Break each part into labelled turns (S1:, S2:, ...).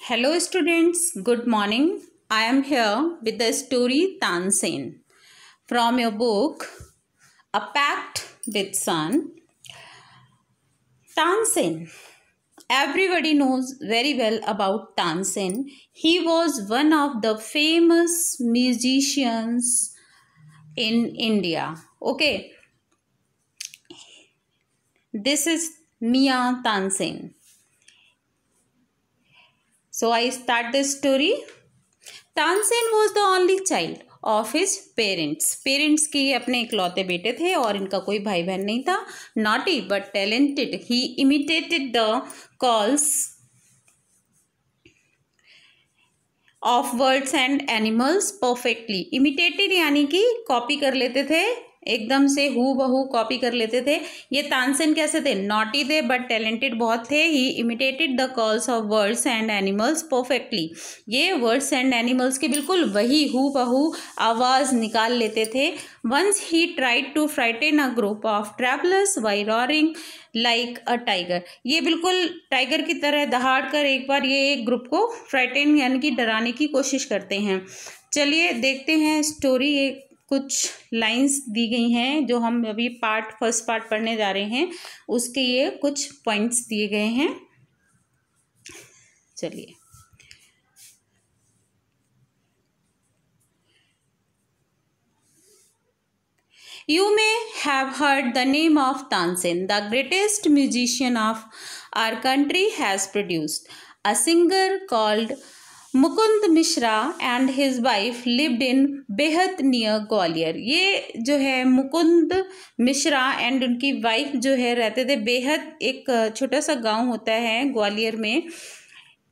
S1: Hello students, good morning. I am here with the story Tansen from your book A Pact with Sun. Tansen. Everybody knows very well about Tansen. He was one of the famous musicians in India. Okay, this is Mia Tansen. So I start the story. Tansen was the only child of his parents. Parents के अपने इकलौते बेटे थे और इनका कोई भाई बहन नहीं था। Naughty but talented, he imitated the calls of birds and animals perfectly. Imitated यानी कि कॉपी कर लेते थे, एकदम से हू बहू कॉपी कर लेते थे। ये तानसेन कैसे थे? नॉटी थे बट टैलेंटेड बहुत थे। He imitated the calls of birds and animals perfectly. ये वर्ड्स एंड एनिमल्स की बिल्कुल वही हू बहू आवाज़ निकाल लेते थे। Once he tried to frighten a group of travellers by roaring like a tiger. ये बिल्कुल टाइगर की तरह दहाड़ कर एक बार ये एक ग्रुप को फ्राइटन यानी कि डराने की कोशिश करते हैं। चलिए देखते हैं स्टोरी। एक कुछ लाइंस दी गई हैं जो हम अभी फर्स्ट पार्ट पढ़ने जा रहे हैं, उसके ये कुछ पॉइंट्स दिए गए हैं। चलिए, You may have heard the name of Tansen, the greatest musician of our country has produced. A singer called Mukund Mishra and his wife lived in बेहद नियर ग्वालियर। ये जो है मुकुंद मिश्रा एंड उनकी वाइफ जो है रहते थे बेहद, एक छोटा सा गांव होता है ग्वालियर में,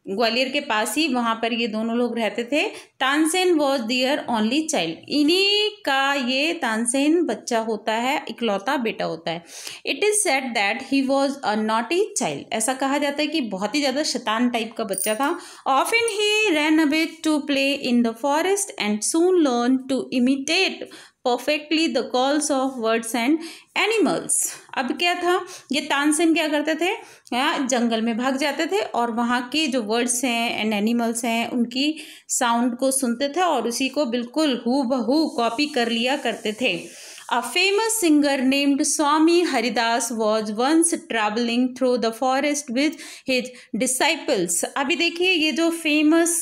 S1: ग्वालियर के पास ही, वहाँ पर ये दोनों लोग रहते थे। Tansen was their only child. इन्हीं का ये तानसेन बच्चा होता है, इकलौता बेटा होता है। It is said that he was a naughty child. ऐसा कहा जाता है कि बहुत ही ज़्यादा शैतान टाइप का बच्चा था। Often he ran away to play in the forest and soon learn to imitate perfectly the calls of birds and animals. अब क्या था, ये तानसेन क्या करते थे, यहाँ जंगल में भाग जाते थे और वहाँ के जो वर्ड्स हैं एंड एनिमल्स हैं उनकी साउंड को सुनते थे और उसी को बिल्कुल हू बहू कॉपी कर लिया करते थे। A famous singer named Swami Haridas was once traveling through the forest with his disciples। अभी देखिए ये जो फेमस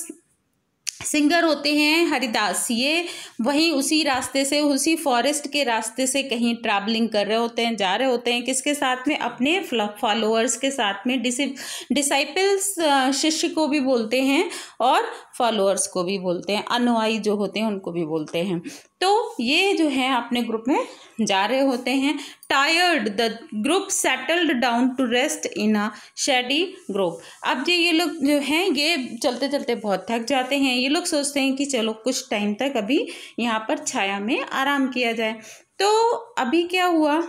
S1: सिंगर होते हैं हरिदास, ये वहीं उसी रास्ते से, उसी फॉरेस्ट के रास्ते से कहीं ट्रैवलिंग कर रहे होते हैं, जा रहे होते हैं। किसके साथ में? अपने फॉलोअर्स के साथ में। डिसाइपल्स शिष्य को भी बोलते हैं और फॉलोअर्स को भी बोलते हैं, अनुयायी जो होते हैं उनको भी बोलते हैं। तो ये जो है अपने ग्रुप में जा रहे होते हैं। Tired the group settled down to rest in a shady group. अब ये लोग जो हैं ये चलते चलते बहुत थक जाते हैं। ये लोग सोचते हैं कि चलो कुछ टाइम तक अभी यहाँ पर छाया में आराम किया जाए। तो अभी क्या हुआ,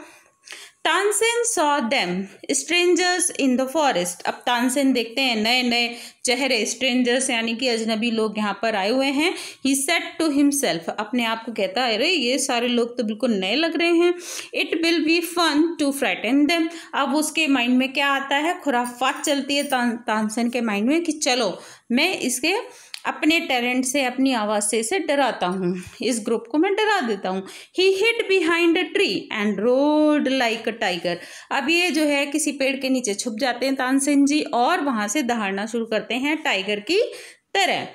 S1: Tansen saw them strangers in the forest. अब तानसेन देखते हैं नए नए चेहरे, स्ट्रेंजर्स यानी कि अजनबी लोग यहाँ पर आए हुए हैं। ही सेड टू हिमसेल्फ, अपने आप को कहता है अरे ये सारे लोग तो बिल्कुल नए लग रहे हैं। It will be fun to frighten them. अब उसके माइंड में क्या आता है, खुराफात चलती है तानसेन के माइंड में कि चलो मैं इसके अपने टैलेंट से, अपनी आवाज़ से इसे डराता हूँ, इस ग्रुप को मैं डरा देता हूँ। ही hide behind a tree and road like a tiger. अब ये जो है किसी पेड़ के नीचे छुप जाते हैं तानसेन जी और वहाँ से दहाड़ना शुरू करते हैं टाइगर की तरह।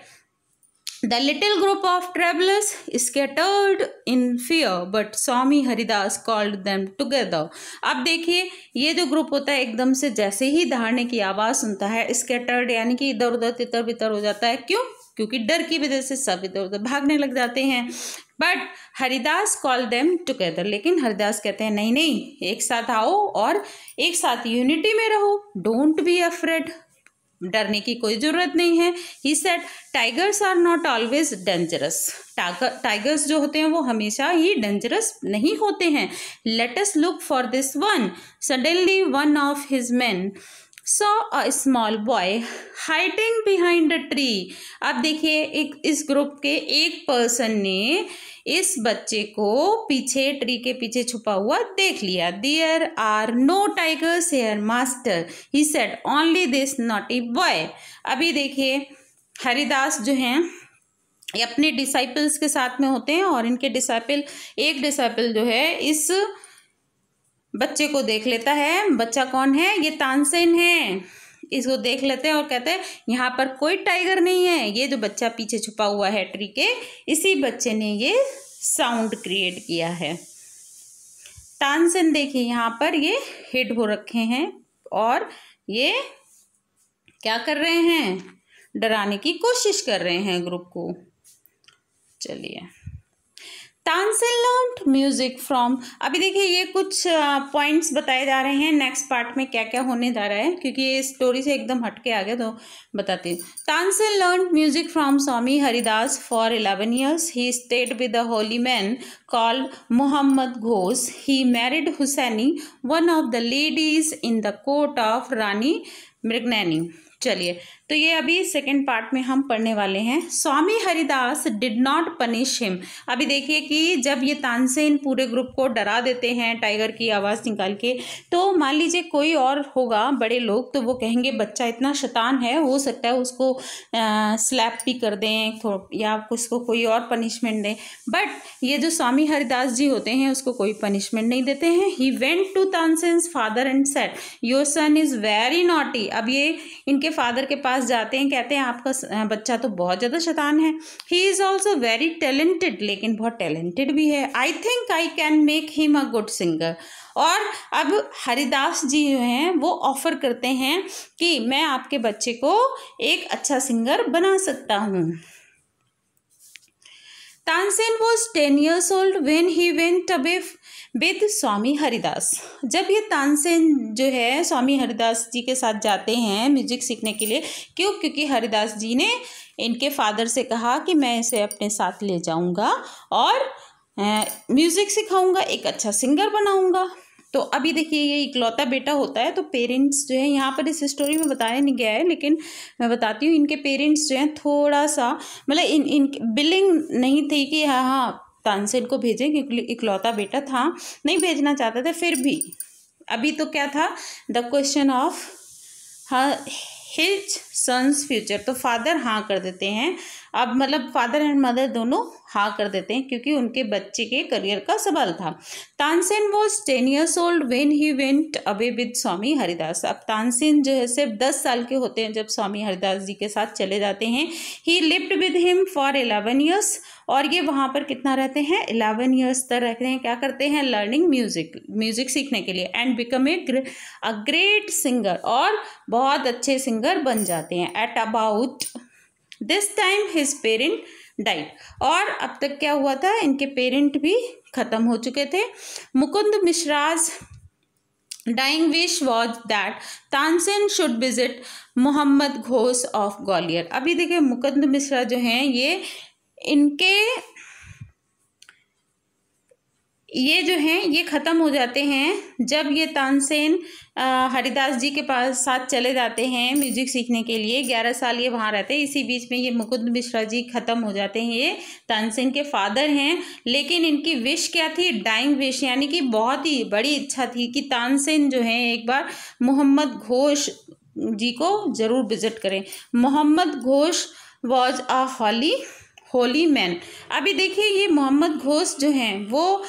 S1: The little group of travelers scattered in fear, but Swami Haridas called them together। अब देखिए ये जो ग्रुप होता है एकदम से जैसे ही दहाड़ने की आवाज़ सुनता है, स्कैटर्ड यानी कि इधर उधर तितर बितर हो जाता है। क्यों? क्योंकि डर की वजह से सब इधर उधर भागने लग जाते हैं। But Haridas call them together, लेकिन हरिदास कहते हैं नहीं नहीं, एक साथ आओ और एक साथ यूनिटी में रहो। डोंट बी अफ्रेड, डरने की कोई जरूरत नहीं है। He said tigers are not always dangerous. Tigers जो होते हैं वो हमेशा ही डेंजरस नहीं होते हैं। Let us look for this one. Suddenly one of his main saw a small boy hiding behind a tree. अब देखिए एक इस ग्रुप के एक पर्सन ने इस बच्चे को पीछे ट्री के पीछे छुपा हुआ देख लिया। There are no tigers here master, he said, only this naughty boy. अभी देखिए हरिदास जो हैं ये अपने डिसाइपल्स के साथ में होते हैं और इनके एक डिसाइपल जो है इस बच्चे को देख लेता है। बच्चा कौन है? ये तानसेन है। इसको देख लेते हैं और कहते हैं यहाँ पर कोई टाइगर नहीं है, ये जो बच्चा पीछे छुपा हुआ है ट्री के, इसी बच्चे ने ये साउंड क्रिएट किया है। तानसेन देखिए यहाँ पर ये हिट हो रखे हैं और ये क्या कर रहे हैं? डराने की कोशिश कर रहे हैं ग्रुप को। चलिए, तानसेन लर्न्ड म्यूजिक फ्रॉम। अभी देखिए ये कुछ पॉइंट्स बताए जा रहे हैं नेक्स्ट पार्ट में क्या क्या होने जा रहा है, क्योंकि ये स्टोरी से एकदम हटके आ गया तो बताती हूँ। Tansen learned music from Swami Haridas for 11 years. He stayed with a holy man called Muhammad Ghosh. He married Hussaini, one of the ladies in the court of Rani Mriganaini. चलिए, तो ये अभी सेकंड पार्ट में हम पढ़ने वाले हैं। Swami Haridas did not punish him. अभी देखिए कि जब ये तानसेन पूरे ग्रुप को डरा देते हैं टाइगर की आवाज़ निकाल के, तो मान लीजिए कोई और होगा बड़े लोग तो वो कहेंगे बच्चा इतना शैतान है, हो सकता है उसको स्लैप भी कर दें या उसको कोई और पनिशमेंट दें। बट ये जो स्वामी हरिदास जी होते हैं उसको कोई पनिशमेंट नहीं देते हैं। He went to Tansen's father and said, your son is very naughty. अब ये इनके फादर के पास जाते हैं, कहते हैं आपका बच्चा तो बहुत ज़्यादा शैतान है। He is also very talented, लेकिन बहुत टैलेंटेड भी है। I think I can make him a good singer. और अब हरिदास जी जो हैं वो ऑफर करते हैं कि मैं आपके बच्चे को एक अच्छा सिंगर बना सकता हूँ। Tansen was 10 years old when he went away with स्वामी हरिदास। जब ये तानसेन जो है स्वामी हरिदास जी के साथ जाते हैं म्यूजिक सीखने के लिए, क्यों? क्योंकि हरिदास जी ने इनके फादर से कहा कि मैं इसे अपने साथ ले जाऊंगा और म्यूजिक सिखाऊंगा, एक अच्छा सिंगर बनाऊंगा। तो अभी देखिए ये इकलौता बेटा होता है तो पेरेंट्स जो है, यहाँ पर इस स्टोरी में बताया नहीं गया है लेकिन मैं बताती हूँ, इनके पेरेंट्स जो हैं थोड़ा सा मतलब इन बिलिंग नहीं थी कि हाँ तानसेन को भेजें, क्योंकि इकलौता बेटा था, नहीं भेजना चाहते थे। फिर भी अभी तो क्या था, the question of his son's future. तो फादर हाँ कर देते हैं, अब मतलब फादर एंड मदर दोनों हाँ कर देते हैं क्योंकि उनके बच्चे के करियर का सवाल था। Tansen was 10 years old when he went away with स्वामी हरिदास। अब तानसेन जो है सिर्फ 10 साल के होते हैं जब स्वामी हरिदास जी के साथ चले जाते हैं। ही lived with him for 11 years। और ये वहाँ पर कितना रहते हैं? 11 years तक रहते हैं। क्या करते हैं? लर्निंग म्यूजिक सीखने के लिए। And become a great singer, और बहुत अच्छे सिंगर बन जाते हैं। At about this time his parent died. और अब तक क्या हुआ था, इनके पेरेंट भी खत्म हो चुके थे। Mukund Mishra's dying wish was that Tansen should visit Mohammad Ghosh of Gwalior. अभी देखिए मुकुंद मिश्रा जो हैं ये जो हैं ये ख़त्म हो जाते हैं जब ये तानसेन हरिदास जी के पास साथ चले जाते हैं म्यूजिक सीखने के लिए। 11 साल ये वहाँ रहते हैं। इसी बीच में ये मुकुंद मिश्रा जी ख़त्म हो जाते हैं। ये तानसेन के फादर हैं, लेकिन इनकी विश क्या थी? डाइंग विश, यानी कि बहुत ही बड़ी इच्छा थी कि तानसेन जो हैं एक बार मोहम्मद घोष जी को ज़रूर विजिट करें। Mohammad Ghosh was a holy man. अभी देखिए ये मोहम्मद घोष जो हैं वो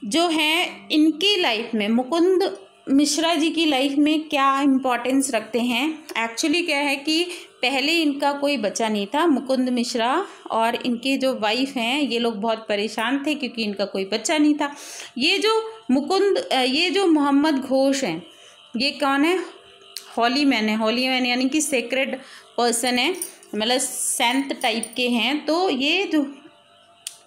S1: जो हैं इनकी लाइफ में, मुकुंद मिश्रा जी की लाइफ में क्या इम्पोर्टेंस रखते हैं। एक्चुअली क्या है कि पहले इनका कोई बच्चा नहीं था, मुकुंद मिश्रा और इनकी जो वाइफ हैं ये लोग बहुत परेशान थे क्योंकि इनका कोई बच्चा नहीं था। ये जो मोहम्मद घोष हैं ये कौन है? होली मैन है। होली मैन यानी कि सेक्रेड पर्सन है, मतलब सेंट टाइप के हैं। तो ये जो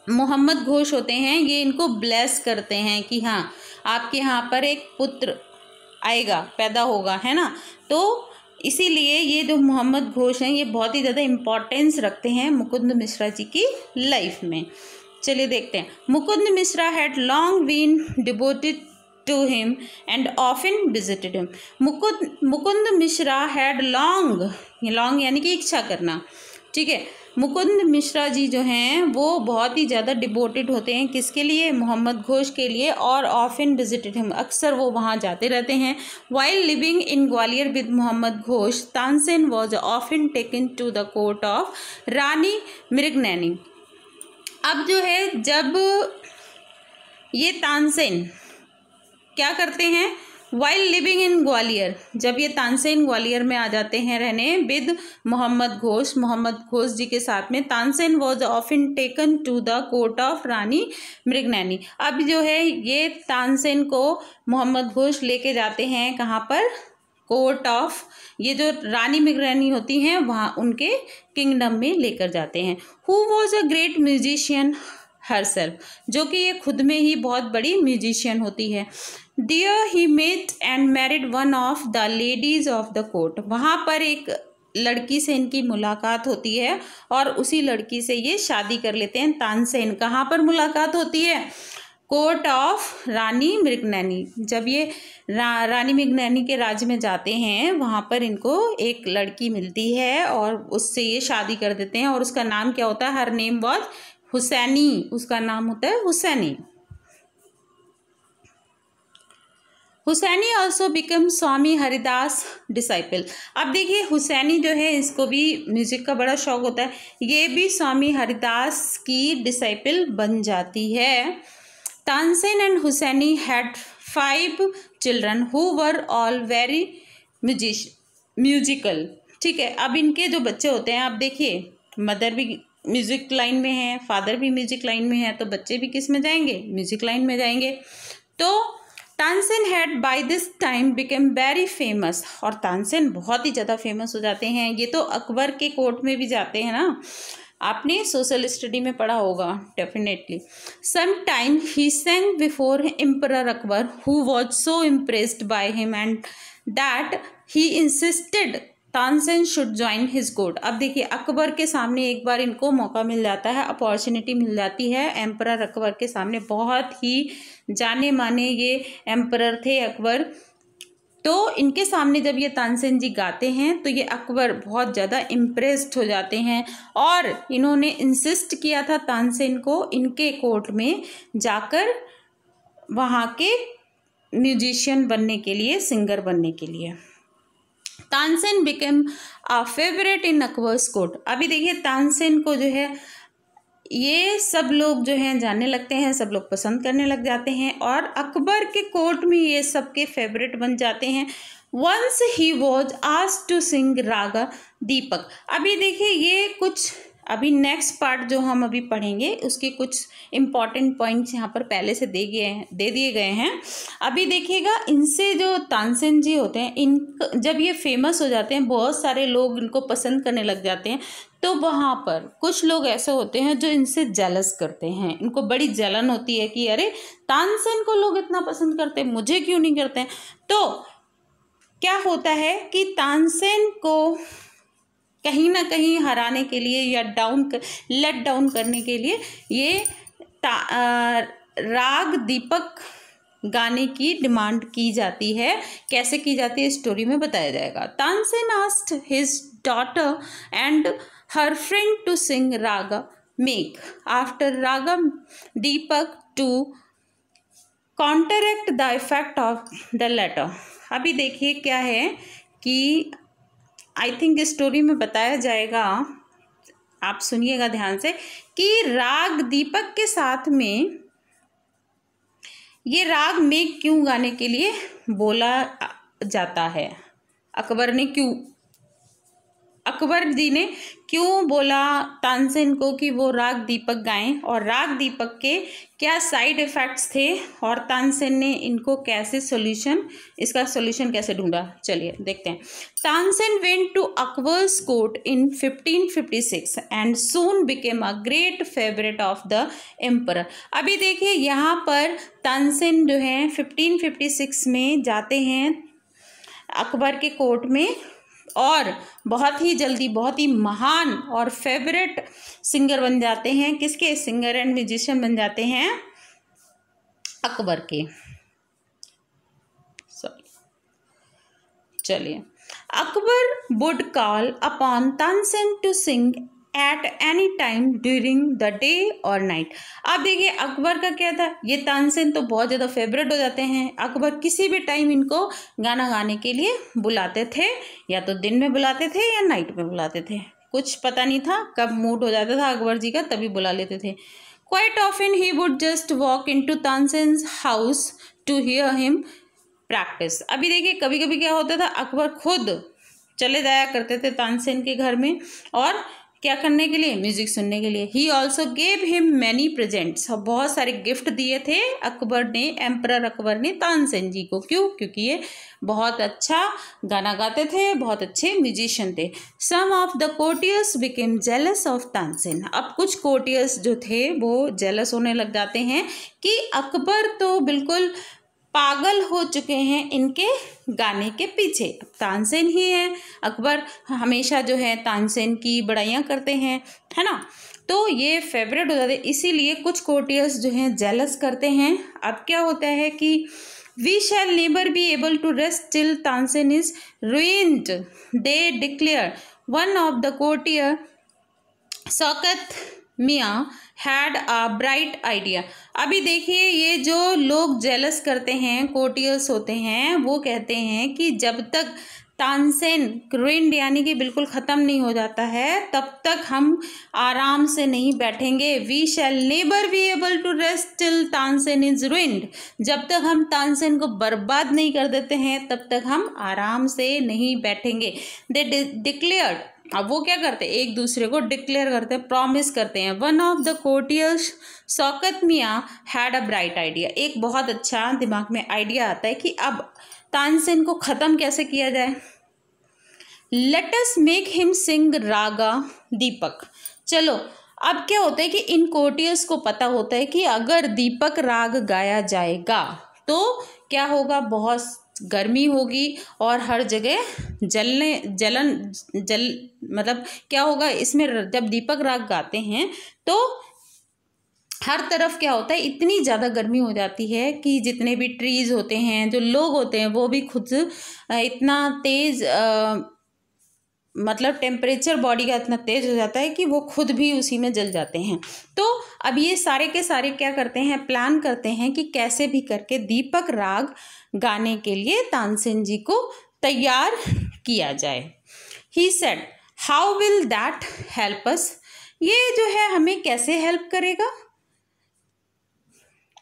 S1: मोहम्मद घोष होते हैं ये इनको ब्लेस करते हैं कि हाँ आपके यहाँ पर एक पुत्र आएगा, पैदा होगा, है ना। तो इसीलिए ये जो मोहम्मद घोष हैं ये बहुत ही ज़्यादा इम्पोर्टेंस रखते हैं मुकुंद मिश्रा जी की लाइफ में। चलिए देखते हैं। Mukund Mishra had long been devoted to him and often visited him. Mukund Mishra had long यानी कि इच्छा करना, ठीक है। मुकुंद मिश्रा जी जो हैं वो बहुत ही ज़्यादा डिवोटेड होते हैं किसके लिए, मोहम्मद घोष के लिए, और ऑफन विजिटेड हिम, अक्सर वो वहाँ जाते रहते हैं। While living in Gwalior with Mohammad Ghosh, Tansen was often taken to the court of Rani Mrignaini. अब जो है जब ये तानसेन क्या करते हैं, वाइल लिविंग इन ग्वालियर, जब ये तानसेन ग्वालियर में आ जाते हैं रहने विद मोहम्मद घोष जी के साथ में, Tansen was often taken to the court of Rani Mrignaini. अब जो है ये तानसेन को मोहम्मद घोष लेके जाते हैं कहाँ पर, कोर्ट ऑफ, ये जो रानी मृगनैनी होती हैं वहाँ उनके किंगडम में लेकर जाते हैं। Who was a great musician herself, जो कि ये खुद में ही बहुत बड़ी म्यूजिशियन होती है। There he met and married one of the ladies of the court, वहाँ पर एक लड़की से इनकी मुलाकात होती है और उसी लड़की से ये शादी कर लेते हैं तानसेन। कहाँ पर मुलाकात होती है, कोर्ट ऑफ रानी मृगनैनी। जब ये रानी मृगनैनी के राज्य में जाते हैं वहाँ पर इनको एक लड़की मिलती है और उससे ये शादी कर देते हैं, और उसका नाम क्या होता है, हर नेम वॉज हुसैनी, उसका नाम होता है हुसैनी। हुसैनी ऑल्सो बिकम स्वामी हरिदास डिसाइपल। अब देखिए हुसैनी जो है इसको भी म्यूजिक का बड़ा शौक होता है, ये भी स्वामी हरिदास की डिसाइपल बन जाती है। Tansen and Husaini had 5 children who were all very musical, ठीक है। अब इनके जो बच्चे होते हैं, आप देखिए मदर भी म्यूजिक लाइन में है, फादर भी म्यूजिक लाइन में है, तो बच्चे भी किस में जाएंगे, म्यूजिक लाइन में जाएंगे। तो Tansen had by this time became very famous, और तानसेन बहुत ही ज़्यादा फेमस हो जाते हैं। ये तो अकबर के कोर्ट में भी जाते हैं ना, आपने सोशल स्टडी में पढ़ा होगा definitely. Some time he sang before emperor Akbar who was so impressed by him and that he insisted Tansen should join his court. अब देखिए अकबर के सामने एक बार इनको मौका मिल जाता है, अपॉर्चुनिटी मिल जाती है एम्परर अकबर के सामने, बहुत ही जाने माने ये एम्परर थे अकबर। तो इनके सामने जब ये तानसेन जी गाते हैं तो ये अकबर बहुत ज़्यादा इम्प्रेस्ड हो जाते हैं, और इन्होंने इंसिस्ट किया था तानसेन को इनके कोर्ट में जाकर वहाँ के म्यूजिशियन बनने के लिए, सिंगर बनने के लिए। Tansen became a favourite in Akbar's court. अभी देखिए तानसेन को जो है ये सब लोग जो हैं जानने लगते हैं, सब लोग पसंद करने लग जाते हैं, और अकबर के कोर्ट में ये सबके फेवरेट बन जाते हैं। Once he was asked to sing raga Deepak. अभी देखिए ये कुछ अभी नेक्स्ट पार्ट जो हम अभी पढ़ेंगे उसके कुछ इम्पॉर्टेंट पॉइंट्स यहाँ पर पहले से दे दिए गए हैं। अभी देखिएगा इनसे जो तानसेन जी होते हैं, इन जब ये फेमस हो जाते हैं, बहुत सारे लोग इनको पसंद करने लग जाते हैं, तो वहाँ पर कुछ लोग ऐसे होते हैं जो इनसे जेलस करते हैं, इनको बड़ी जलन होती है कि अरे तानसेन को लोग इतना पसंद करते हैं, मुझे क्यों नहीं करते हैं। तो क्या होता है कि तानसेन को कहीं ना कहीं हराने के लिए या लेट डाउन करने के लिए ये राग दीपक गाने की डिमांड की जाती है। कैसे की जाती है स्टोरी में बताया जाएगा। Tansen asked his daughter and her friend to sing raga Megh after raga Deepak to counteract the effect of the latter. अभी देखिए क्या है कि आई थिंक स्टोरी में बताया जाएगा, आप सुनिएगा ध्यान से, कि राग दीपक के साथ में ये राग मेघ क्यों गाने के लिए बोला जाता है। अकबर जी ने क्यों बोला तानसेन को कि वो राग दीपक गाएं, और राग दीपक के क्या साइड इफ़ेक्ट्स थे, और तानसेन ने इनको कैसे इसका सोल्यूशन कैसे ढूंढा। चलिए देखते हैं। Tansen went to Akbar's court in 1556 and soon became a great favourite of the emperor. अभी देखिए यहाँ पर तानसेन जो है 1556 में जाते हैं अकबर के कोर्ट में, और बहुत ही जल्दी बहुत ही महान और फेवरेट सिंगर बन जाते हैं। किसके? सिंगर एंड म्यूजिशियन बन जाते हैं अकबर के। चलिए, Akbar would call upon Tansen to sing at any time during the day और नाइट। अब देखिए अकबर का क्या था, ये तानसेन तो बहुत ज़्यादा फेवरेट हो जाते हैं। अकबर किसी भी टाइम इनको गाना गाने के लिए बुलाते थे, या तो दिन में बुलाते थे या नाइट में बुलाते थे, कुछ पता नहीं था कब मूड हो जाता था अकबर जी का, तभी बुला लेते थे। Quite often he would just walk into Tansen's house to hear him practise. अभी देखिए कभी कभी क्या होता था, अकबर खुद चले जाया करते थे तानसेन के घर में, और क्या करने के लिए, म्यूजिक सुनने के लिए। He also gave him many presents, बहुत सारे गिफ्ट दिए थे अकबर ने, एम्परर अकबर ने तानसेन जी को। क्यों? क्योंकि ये बहुत अच्छा गाना गाते थे, बहुत अच्छे म्यूजिशियन थे। Some of the courtiers became jealous of Tansen. अब कुछ कोर्टियर्स जो थे वो जेलस होने लग जाते हैं कि अकबर तो बिल्कुल पागल हो चुके हैं इनके गाने के पीछे। अब तानसेन ही है, अकबर हमेशा जो है तानसेन की बड़ाइयाँ करते हैं, है ना, तो ये फेवरेट हो जाते हैं, इसीलिए कुछ कोर्टियर्स जो हैं जेलस करते हैं। अब क्या होता है कि we shall never be able to rest till Tansen is ruined, they declare. One of the courtier Shaukat Mian had a bright idea. अभी देखिए ये जो लोग जेलस करते हैं, कोर्टियर्स होते हैं, वो कहते हैं कि जब तक तानसेन रुइंड यानी कि बिल्कुल ख़त्म नहीं हो जाता है, तब तक हम आराम से नहीं बैठेंगे। We shall never be able to rest till Tansen is ruined. जब तक हम तानसेन को बर्बाद नहीं कर देते हैं, तब तक हम आराम से नहीं बैठेंगे। दे डिक्लेयर्ड, अब वो क्या करते हैं, एक दूसरे को डिक्लेयर करते हैं, प्रॉमिस करते हैं। One of the courtiers Shaukat Mian had a bright idea. एक बहुत अच्छा दिमाग में आइडिया आता है कि अब तानसेन को ख़त्म कैसे किया जाए। Let us make him sing raga Deepak. चलो, अब क्या होता है कि इन कोर्टियर्स को पता होता है कि अगर दीपक राग गाया जाएगा तो क्या होगा, बहुत गर्मी होगी और हर जगह मतलब क्या होगा इसमें, जब दीपक राग गाते हैं तो हर तरफ क्या होता है, इतनी ज़्यादा गर्मी हो जाती है कि जितने भी ट्रीज़ होते हैं, जो लोग होते हैं, वो भी खुद इतना तेज़ मतलब टेम्परेचर बॉडी का इतना तेज़ हो जाता है कि वो खुद भी उसी में जल जाते हैं। तो अब ये सारे के सारे क्या करते हैं, प्लान करते हैं कि कैसे भी करके दीपक राग गाने के लिए तानसेन जी को तैयार किया जाए। He said, how will that help us. ये जो है हमें कैसे हेल्प करेगा,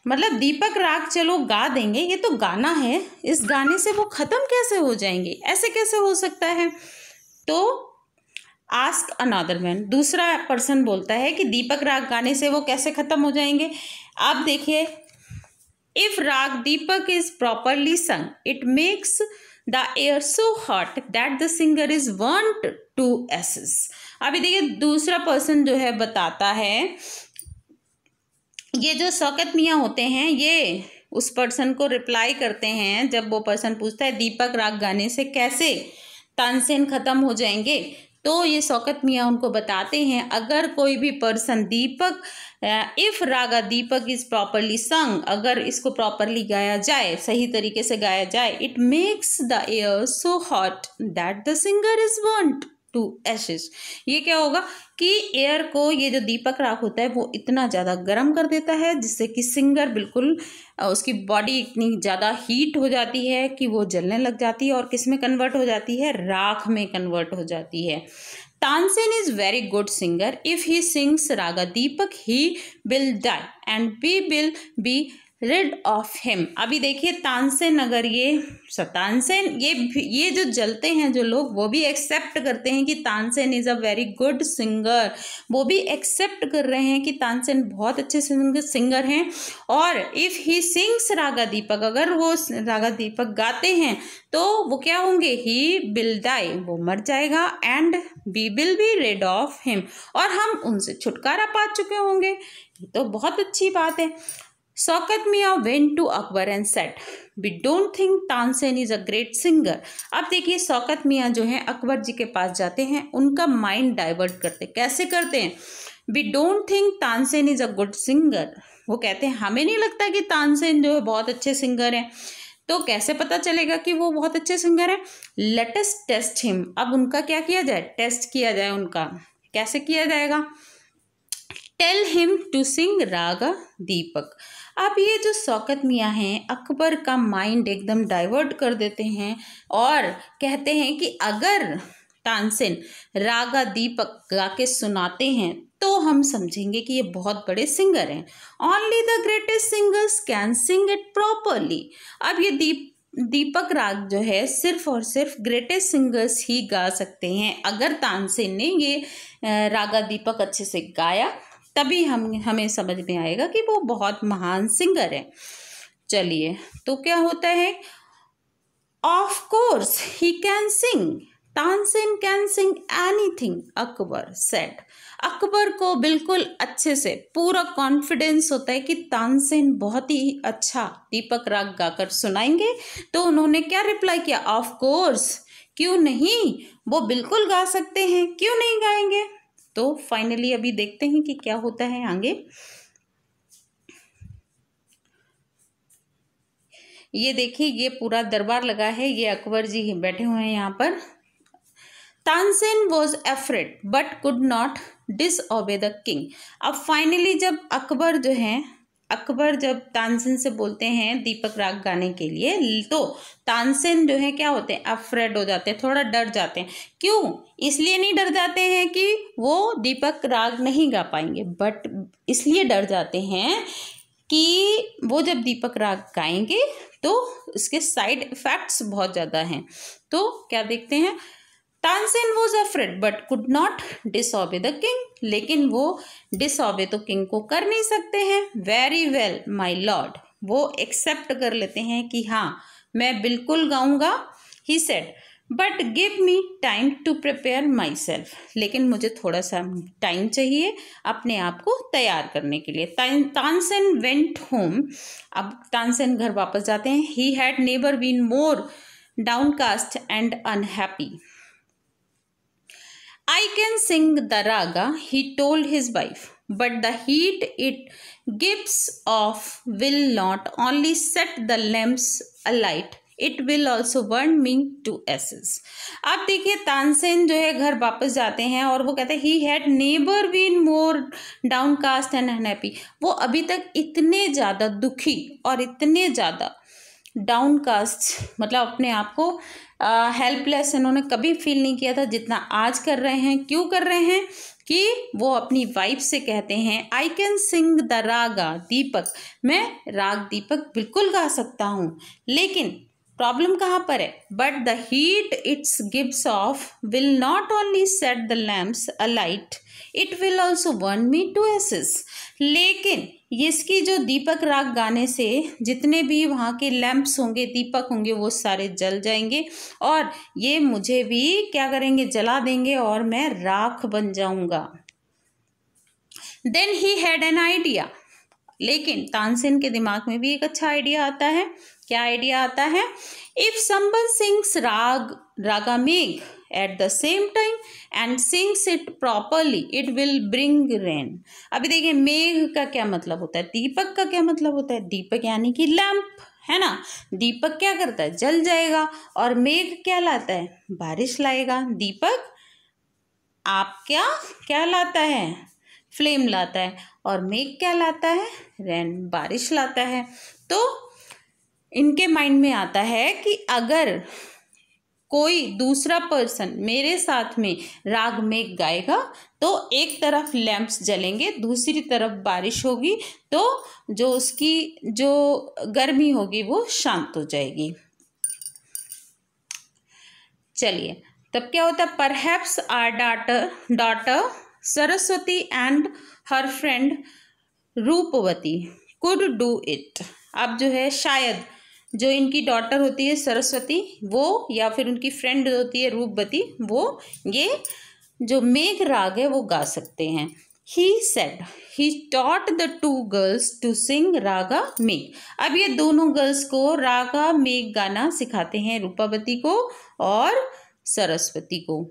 S1: मतलब दीपक राग चलो गा देंगे, ये तो गाना है, इस गाने से वो ख़त्म कैसे हो जाएंगे, ऐसे कैसे हो सकता है। तो आस्क अनदर मैन, दूसरा पर्सन बोलता है कि दीपक राग गाने से वो कैसे ख़त्म हो जाएंगे। आप देखिए, if raag Deepak is properly sung it makes the air so hot that the singer is want to ashes. अभी देखिए दूसरा पर्सन जो है बताता है, ये जो शौकत मियाँ होते हैं ये उस पर्सन को रिप्लाई करते हैं जब वो पर्सन पूछता है दीपक राग गाने से कैसे तानसेन ख़त्म हो जाएंगे, तो ये शौकत मियाँ उनको बताते हैं अगर कोई भी person Deepak if Raga Deepak is properly संग, अगर इसको प्रॉपरली गाया जाए, सही तरीके से गाया जाए, it makes the air so hot that the singer is want to ashes. ये क्या होगा कि एयर को, ये जो दीपक राग होता है वो इतना ज़्यादा गर्म कर देता है जिससे कि सिंगर बिल्कुल उसकी बॉडी इतनी ज़्यादा हीट हो जाती है कि वो जलने लग जाती है और किस में कन्वर्ट हो जाती है, राख में कन्वर्ट हो जाती है। Tansen is very good singer, if he sings raga Deepak he will die and we will be rid of him. अभी देखिए तानसेन, अगर तानसेन ये जो जलते हैं जो लोग, वो भी एक्सेप्ट करते हैं कि Tansen is a very good singer, वो भी एक्सेप्ट कर रहे हैं कि तानसेन बहुत अच्छे सिंगर हैं। और इफ़ ही सिंग्स रागा दीपक, अगर वो रागा दीपक गाते हैं तो वो क्या होंगे, ही विल डाई, वो मर जाएगा, and we will be rid of him, और हम उनसे छुटकारा पा चुके होंगे। ये तो बहुत अच्छी बात है। Shaukat Mian went to Akbar and said, we don't think Tansen is a great singer. अब देखिए शौकत मियाँ जो हैं अकबर जी के पास जाते हैं, उनका माइंड डाइवर्ट करते, कैसे करते हैं, we don't think Tansen is a good singer. वो कहते हैं हमें नहीं लगता कि तानसेन जो है बहुत अच्छे सिंगर हैं। तो कैसे पता चलेगा कि वो बहुत अच्छे सिंगर है? Let us test him. अब उनका क्या किया जाए? टेस्ट किया जाए उनका। कैसे किया जाएगा? Tell him to sing raga दीपक। अब ये जो शौकत मियाँ हैं, अकबर का माइंड एकदम डाइवर्ट कर देते हैं और कहते हैं कि अगर तानसेन रागा दीपक गा के सुनाते हैं तो हम समझेंगे कि ये बहुत बड़े सिंगर हैं। Only the greatest singers can sing it properly. अब ये दीपक राग जो है सिर्फ और सिर्फ ग्रेटेस्ट सिंगर्स ही गा सकते हैं। अगर तानसेन ने ये रागा दीपक अच्छे से गाया तभी हमें समझ में आएगा कि वो बहुत महान सिंगर है। चलिए, तो क्या होता है? Of course he can sing, Tansen can sing anything, Akbar said. Akbar को बिल्कुल अच्छे से पूरा कॉन्फिडेंस होता है कि तानसेन बहुत ही अच्छा दीपक राग गाकर सुनाएंगे। तो उन्होंने क्या रिप्लाई किया? ऑफ कोर्स, क्यों नहीं, वो बिल्कुल गा सकते हैं, क्यों नहीं गाएंगे। तो फाइनली अभी देखते हैं कि क्या होता है आगे। ये देखिए, ये पूरा दरबार लगा है, ये अकबर जी बैठे हुए हैं यहाँ पर। Tansen was afraid but could not disobey the king. अब फाइनली जब अकबर जब तानसेन से बोलते हैं दीपक राग गाने के लिए, तो तानसेन जो है क्या होते हैं? अफ्रेड हो जाते हैं, थोड़ा डर जाते हैं। क्यों? इसलिए नहीं डर जाते हैं कि वो दीपक राग नहीं गा पाएंगे, बट इसलिए डर जाते हैं कि वो जब दीपक राग गाएंगे तो उसके साइड इफेक्ट्स बहुत ज़्यादा हैं। तो क्या देखते हैं? Tansen was afraid but could not disobey the king, लेकिन वो डिसओबे तो किंग को कर नहीं सकते हैं। वेरी वेल माई लॉर्ड, वो एक्सेप्ट कर लेते हैं कि हाँ मैं बिल्कुल गाऊंगा। He said but give me time to prepare myself, लेकिन मुझे थोड़ा सा टाइम चाहिए अपने आप को तैयार करने के लिए। Tansen went home. अब तानसेन घर वापस जाते हैं। He had never been more downcast and unhappy. I can sing the raga, he told his wife, but the heat it gives off will not only set the lamps alight, it will also burn me to ashes. अब देखिए, तानसेन जो है घर वापस जाते हैं और वो कहते हैं he had never been more downcast and unhappy। वो अभी तक इतने ज़्यादा दुखी और इतने ज़्यादा डाउनकास्ट, मतलब अपने आप को हेल्पलेस इन्होंने कभी फील नहीं किया था जितना आज कर रहे हैं। क्यों कर रहे हैं? कि वो अपनी वाइफ से कहते हैं आई कैन सिंग द रागा दीपक, मैं राग दीपक बिल्कुल गा सकता हूँ, लेकिन प्रॉब्लम कहाँ पर है? But the heat its gives off will not only set the lamps alight, it will also burn me to ashes. लेकिन इसकी जो दीपक राग गाने से जितने भी वहाँ के लैंप्स होंगे, दीपक होंगे, वो सारे जल जाएंगे और ये मुझे भी क्या करेंगे? जला देंगे और मैं राख बन जाऊंगा। Then he had an idea. लेकिन तानसेन के दिमाग में भी एक अच्छा आइडिया आता है। क्या आइडिया आता है? इफ समवन सिंग्स रागा मेघ at the same time and sings it properly it will bring rain. अभी देखिए, मेघ का क्या मतलब होता है, दीपक का क्या मतलब होता है? दीपक यानी कि लैंप, है ना। दीपक क्या करता है? जल जाएगा। और मेघ क्या लाता है? बारिश लाएगा। दीपक आप क्या लाता है? फ्लेम लाता है। और मेघ क्या लाता है? रेन, बारिश लाता है। तो इनके माइंड में आता है कि अगर कोई दूसरा पर्सन मेरे साथ में राग मेघ गाएगा तो एक तरफ लैंप्स जलेंगे, दूसरी तरफ बारिश होगी, तो जो उसकी जो गर्मी होगी वो शांत हो जाएगी। चलिए, तब क्या होता है? Perhaps our daughter Saraswati and her friend Rupvati could do it. अब जो है, शायद जो इनकी डॉटर होती है सरस्वती, वो या फिर उनकी फ्रेंड होती है रूपवती, वो ये जो मेघ राग है वो गा सकते हैं। He said he taught the two girls to sing raga Megh. अब ये दोनों गर्ल्स को रागा मेघ गाना सिखाते हैं, रूपवती को और सरस्वती को।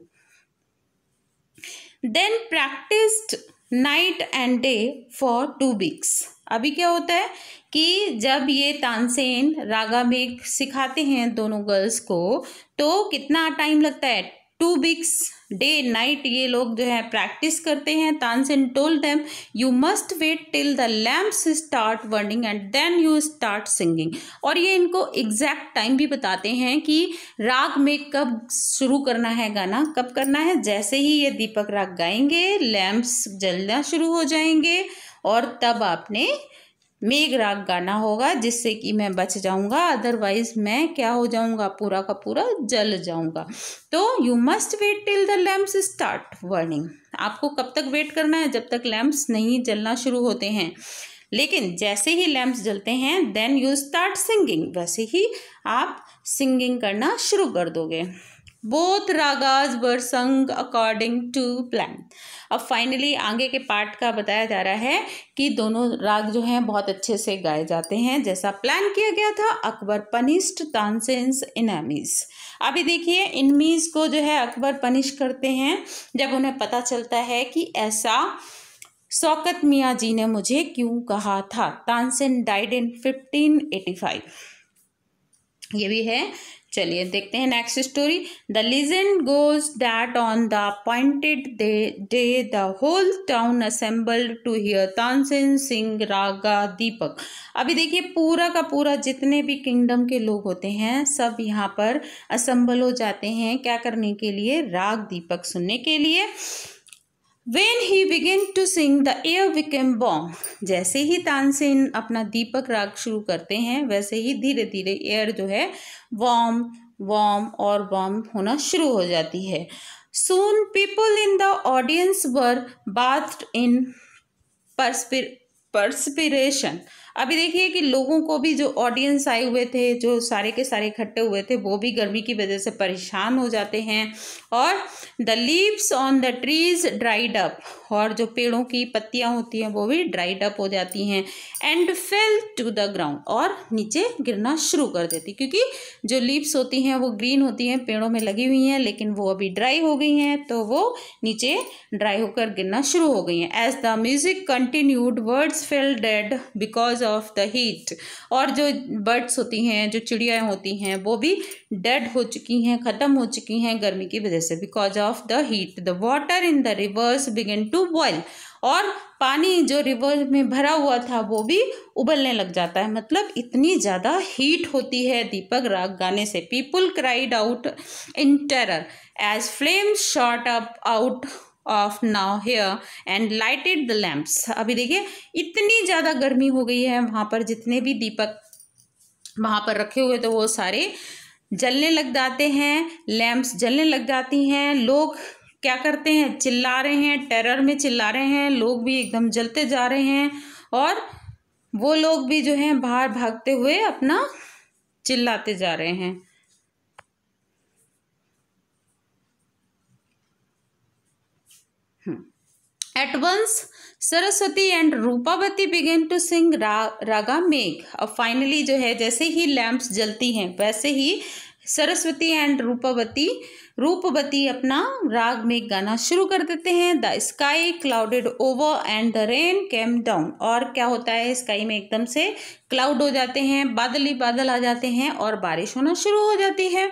S1: Then practised night and day for 2 weeks। अभी क्या होता है कि जब ये तानसेन रागा मेघ सिखाते हैं दोनों गर्ल्स को, तो कितना टाइम लगता है, 2 वीक्स, डे नाइट ये लोग जो है प्रैक्टिस करते हैं। Tansen told them you must wait till the lamps start burning and then you start singing. और ये इनको एग्जैक्ट टाइम भी बताते हैं कि राग में कब शुरू करना है गाना, कब करना है। जैसे ही ये दीपक राग गाएंगे लैम्प्स जलना शुरू हो जाएंगे और तब आपने मेघ राग गाना होगा, जिससे कि मैं बच जाऊंगा, अदरवाइज मैं क्या हो जाऊंगा, पूरा का पूरा जल जाऊंगा। तो you must wait till the lamps start burning. आपको कब तक वेट करना है, जब तक लैम्प्स नहीं जलना शुरू होते हैं। लेकिन जैसे ही लैम्प्स जलते हैं देन यू स्टार्ट सिंगिंग, वैसे ही आप सिंगिंग करना शुरू कर दोगे। बोथ रागाज वर संग अकॉर्डिंग टू प्लान। अब फाइनली आगे के पार्ट का बताया जा रहा है कि दोनों राग जो हैं बहुत अच्छे से गाए जाते हैं जैसा प्लान किया गया था। Akbar punished Tansen's enemies. अभी देखिए एनिमीज को जो है अकबर पनिश करते हैं जब उन्हें पता चलता है कि ऐसा शौकत मियाँ जी ने मुझे क्यों कहा था। Tansen died in 1585। ये भी है। चलिए देखते हैं next story. The legend goes that on the appointed day the whole town assembled to hear Tansen sing raga Deepak. अभी देखिए पूरा का पूरा जितने भी किंगडम के लोग होते हैं सब यहाँ पर असेंबल हो जाते हैं, क्या करने के लिए, राग दीपक सुनने के लिए। When he began to sing, the air became warm. जैसे ही तानसेन अपना दीपक राग शुरू करते हैं वैसे ही धीरे धीरे एयर जो है वार्म वार्म और वार्म होना शुरू हो जाती है। Soon people in the audience were bathed in perspiration. अभी देखिए कि लोगों को भी, जो ऑडियंस आए हुए थे, जो सारे के सारे इकट्ठे हुए थे, वो भी गर्मी की वजह से परेशान हो जाते हैं। और the leaves on the trees dried up, और जो पेड़ों की पत्तियां होती हैं वो भी ड्राइड अप हो जाती हैं। And fell to the ground, और नीचे गिरना शुरू कर देती, क्योंकि जो लीव्स होती हैं वो ग्रीन होती हैं, पेड़ों में लगी हुई हैं, लेकिन वो अभी ड्राई हो गई हैं तो वो नीचे ड्राई होकर गिरना शुरू हो गई हैं। As the music continued birds fell dead because of the heat. और जो बर्ड्स होती हैं, जो चिड़िया होती हैं, वो भी डेड हो चुकी हैं, ख़त्म हो चुकी हैं गर्मी की वजह से, because of the heat. The water in the rivers begin to boil, और पानी जो रिवर में भरा हुआ था वो भी उबलने लग जाता है। मतलब इतनी ज़्यादा हीट होती है दीपक राग गाने से। People cried out in terror as flames shot up out of nowhere and lighted the lamps. अभी देखिए इतनी ज़्यादा गर्मी हो गई है वहाँ पर, जितने भी दीपक वहाँ पर रखे हुए थे वो सारे जलने लग जाते हैं, लैम्प्स जलने लग जाती हैं। लोग क्या करते हैं, चिल्ला रहे हैं, टेरर में चिल्ला रहे हैं, लोग भी एकदम जलते जा रहे हैं, और वो लोग भी जो हैं बाहर भागते हुए अपना चिल्लाते जा रहे हैं। At once, Saraswati and Rupavati began to sing raga Megh. अब फाइनली जो है जैसे ही लैम्प्स जलती हैं वैसे ही सरस्वती एंड रूपवती अपना राग मेघ गाना शुरू कर देते हैं। The sky clouded over and the rain came down. और क्या होता है, स्काई में एकदम से क्लाउड हो जाते हैं, बादल ही बादल आ जाते हैं और बारिश होना शुरू हो जाती है।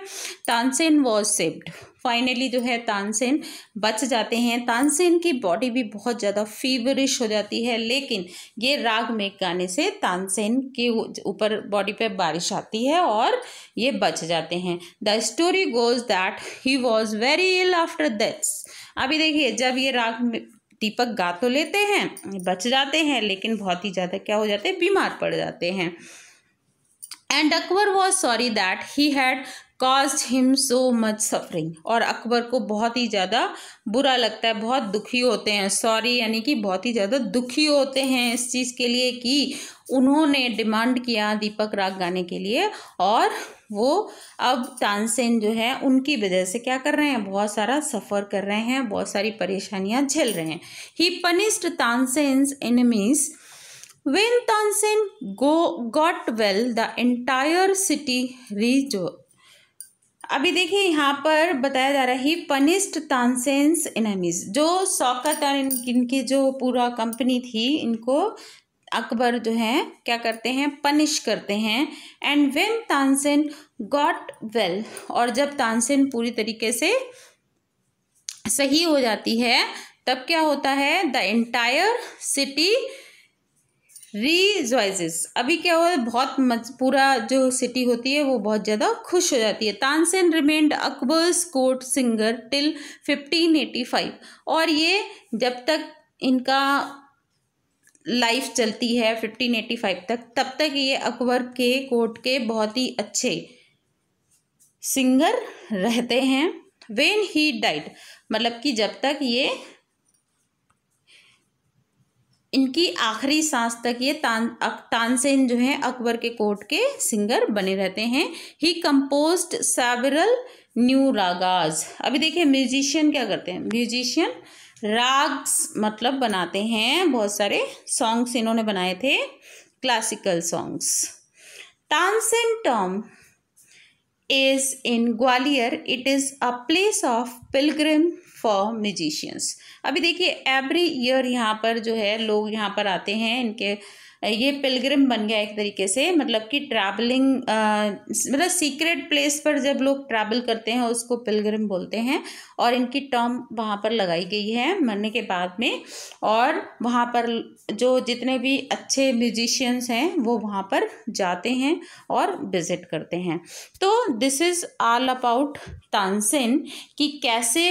S1: Tansen was saved. फाइनली जो है तानसेन बच जाते हैं। तानसेन की बॉडी भी बहुत ज़्यादा फीवरिश हो जाती है, लेकिन ये राग मेघ गाने से तानसेन के ऊपर बॉडी पे बारिश आती है और ये बच जाते हैं। The story goes that he was very ill after that's. अभी देखिए जब ये राग दीपक गा तो लेते हैं, बच जाते हैं, लेकिन बहुत ही ज़्यादा क्या हो जाते हैं, बीमार पड़ जाते हैं। And Akbar was sorry that he had caused him so much suffering। और अकबर को बहुत ही ज़्यादा बुरा लगता है, बहुत दुखी होते हैं। सॉरी यानी कि बहुत ही ज़्यादा दुखी होते हैं इस चीज़ के लिए कि उन्होंने डिमांड किया दीपक राग गाने के लिए, और वो अब तानसेन जो है उनकी वजह से क्या कर रहे हैं, बहुत सारा सफ़र कर रहे हैं, बहुत सारी परेशानियां झेल रहे हैं। He punished Tansen's enemies. When Tansen got well, the entire city rejoiced। अभी देखिए यहाँ पर बताया जा रहा है ही पनिश्ड तानसेन्स एनिमीज। जो शौकत और इनकी जो पूरा कंपनी थी, इनको अकबर जो है क्या करते हैं, पनिश करते हैं। And when Tansen got well, और जब तानसेन पूरी तरीके से सही हो जाती है तब क्या होता है, द एंटायर सिटी रिजॉइसेस। अभी क्या हुआ, बहुत पूरा जो सिटी होती है वो बहुत ज़्यादा खुश हो जाती है। Tansen remained Akbar's court singer till 1585, और ये जब तक इनका लाइफ चलती है 1585 तक, तब तक ये अकबर के कोर्ट के बहुत ही अच्छे सिंगर रहते हैं। व्हेन ही डाइड, मतलब कि जब तक ये इनकी आखिरी सांस तक ये तानसेन जो है अकबर के कोर्ट के सिंगर बने रहते हैं। ही कंपोज्ड सेवरल न्यू रागाज। अभी देखिए म्यूजिशियन क्या करते हैं, म्यूजिशियन राग्स मतलब बनाते हैं, बहुत सारे सॉन्ग्स इन्होंने बनाए थे, classical songs. Tansen term is in Gwalior, it is a place of Pilgrim for musicians. अभी देखिए एवरी ईयर यहाँ पर जो है लोग यहाँ पर आते हैं, इनके ये पिलग्रिम बन गया एक तरीके से, मतलब कि ट्रैवलिंग, मतलब सीक्रेट प्लेस पर जब लोग ट्रैवल करते हैं उसको पिलग्रिम बोलते हैं। और इनकी टर्म वहाँ पर लगाई गई है मरने के बाद में, और वहाँ पर जो जितने भी अच्छे म्यूजिशियंस हैं वो वहाँ पर जाते हैं और विजिट करते हैं। तो this is all about Tansen, कि कैसे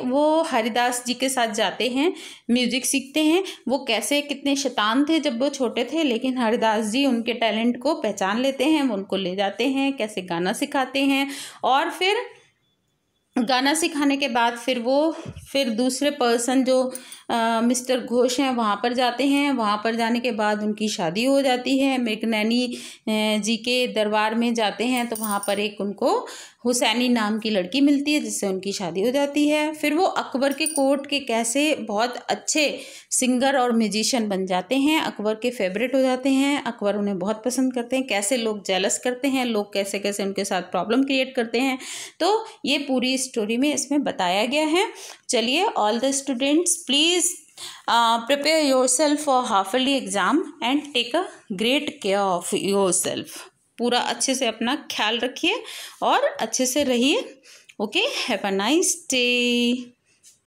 S1: वो हरिदास जी के साथ जाते हैं, म्यूजिक सीखते हैं। वो कैसे कितने शैतान थे जब वो छोटे थे, लेकिन हरिदास जी उनके टैलेंट को पहचान लेते हैं, वो उनको ले जाते हैं, कैसे गाना सिखाते हैं, और फिर गाना सिखाने के बाद फिर दूसरे पर्सन जो मिस्टर घोष हैं वहाँ पर जाते हैं। वहाँ पर जाने के बाद उनकी शादी हो जाती है। मृगनैनी जी के दरबार में जाते हैं तो वहाँ पर एक उनको हुसैनी नाम की लड़की मिलती है जिससे उनकी शादी हो जाती है। फिर वो अकबर के कोर्ट के कैसे बहुत अच्छे सिंगर और म्यूजिशियन बन जाते हैं, अकबर के फेवरेट हो जाते हैं, अकबर उन्हें बहुत पसंद करते हैं, कैसे लोग जेलस करते हैं, लोग कैसे कैसे उनके साथ प्रॉब्लम क्रिएट करते हैं। तो ये पूरी स्टोरी में इसमें बताया गया है। चलिए, all the students please prepare yourself for half yearly exam and take a great care of yourself। पूरा अच्छे से अपना ख्याल रखिए और अच्छे से रहिए। Okay, have a nice day.